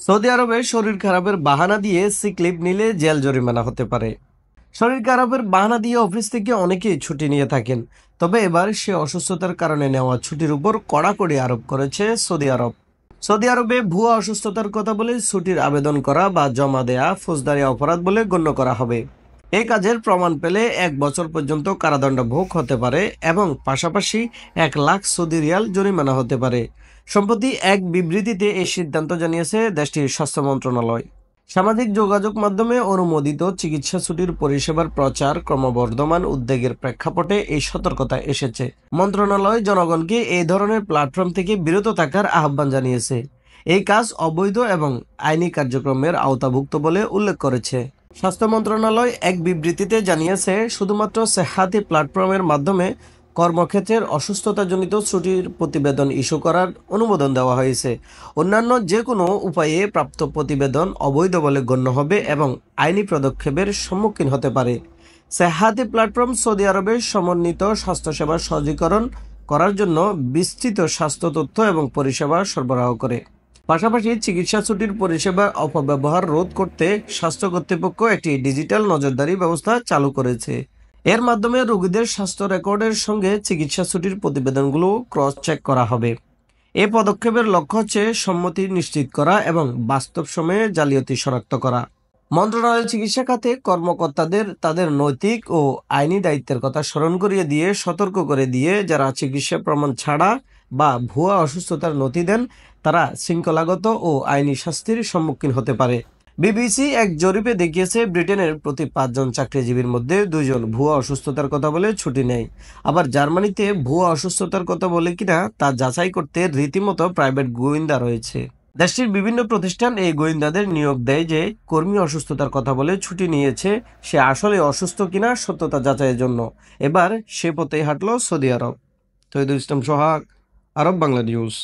Saudi আরবে শরীর খারাপের বাহানা দিয়ে সিক লিভ নিলে জেল জরিমানা হতে পারে। শরীর খারাপের বাহানা দিয়ে অফিস থেকে অনেকেই ছুটি নিয়ে থাকেন, তবে এবার সে অসুস্থতার কারণে নেওয়া ছুটির উপর কড়াকড়ি আরোপ করেছে সৌদি আরব। সৌদি আরবে ভুয়া অসুস্থতার কথা বলে ছুটির আবেদন করা বা জমা দেয়া ফৌজদারি অপরাধ বলে গণ্য করা হবে। এই কাজের প্রমাণ পেলে 1 বছর পর্যন্ত কারাদণ্ড ভোগ হতে পারে এবং পাশাপাশি 1 লাখ সৌদি রিয়াল জরিমানা হতে পারে। সম্প্রতি এক বিবৃতিতে এই সিদ্ধান্ত জানিয়েছে দেশটির স্বাস্থ্য মন্ত্রণালয়। সামাজিক যোগাযোগ মাধ্যমে অনুমোদিত চিকিৎসা ছুটির পরিষেবার প্রচার ক্রমবর্ধমান উদ্বেগের প্রেক্ষাপটে এই সতর্কতা এসেছে। মন্ত্রণালয় জনগণকে এই ধরনের প্ল্যাটফর্ম থেকে বিরত থাকার আহ্বান জানিয়েছে। এই কাজ অবৈধ এবং আইনি কার্যক্রমের আওতাভুক্ত বলে উল্লেখ করেছে। স্বাস্থ্য মন্ত্রণালয় এক বিবৃতিতে জানিয়েছে, শুধুমাত্র সেহাতি প্ল্যাটফর্মের মাধ্যমে কর্মক্ষেত্রের অসুস্থতাজনিত ছুটির প্রতিবেদন ইস্যু করার অনুমোদন দেওয়া হয়েছে। অন্যান্য যে কোনো উপায়ে প্রাপ্ত প্রতিবেদন অবৈধ বলে গণ্য হবে এবং আইনি পদক্ষেপের সম্মুখীন হতে পারে। সেহাতি প্ল্যাটফর্ম সৌদি আরবের সমন্বিত স্বাস্থ্যসেবা সহজীকরণ করার জন্য বিস্তৃত স্বাস্থ্য তথ্য এবং পরিষেবা সরবরাহ করে। পাশাপাশি চিকিৎসা ছুটির পরিষেবার অপব্যবহার রোধ করতে স্বাস্থ্য কর্তৃপক্ষ একটি ডিজিটাল নজরদারি ব্যবস্থা চালু করেছে। এর মাধ্যমে রোগীদের স্বাস্থ্য রেকর্ডের সঙ্গে চিকিৎসা ছুটির প্রতিবেদনগুলো ক্রস চেক করা হবে। এ পদক্ষেপের লক্ষ্য হচ্ছে সম্মতি নিশ্চিত করা এবং বাস্তব সময়ে জালিয়াতি শনাক্ত করা। মন্ত্রণালয় চিকিৎসা খাতে কর্মকর্তাদের তাদের নৈতিক ও আইনি দায়িত্বের কথা স্মরণ করিয়ে দিয়ে সতর্ক করে দিয়ে যারা চিকিৎসা প্রমাণ ছাড়া বা ভুয়া অসুস্থতার নথি দেন তারা শৃঙ্খলাগত ও আইনি শাস্তির সম্মুখীন হতে পারে। বিবিসি এক জরিপে দেখিয়েছে, ব্রিটেনের প্রতি 5 জন চাকরিজীবীর মধ্যে 2 জন ভুয়া অসুস্থতার কথা বলে ছুটি নেয়। আবার জার্মানিতে ভুয়া অসুস্থতার কথা বলে কিনা তা যাচাই করতে রীতিমতো প্রাইভেট গোয়েন্দা রয়েছে। দেশটির বিভিন্ন প্রতিষ্ঠান এই গোয়েন্দাদের নিয়োগ দেয় যে কর্মী অসুস্থতার কথা বলে ছুটি নিয়েছে সে আসলে অসুস্থ কিনা সত্যতা যাচাইয়ের জন্য। এবার সে পথেই হাঁটল সৌদি আরব। তৌহিদুল ইসলাম সোহাগ, আরব বাংলা নিউজ।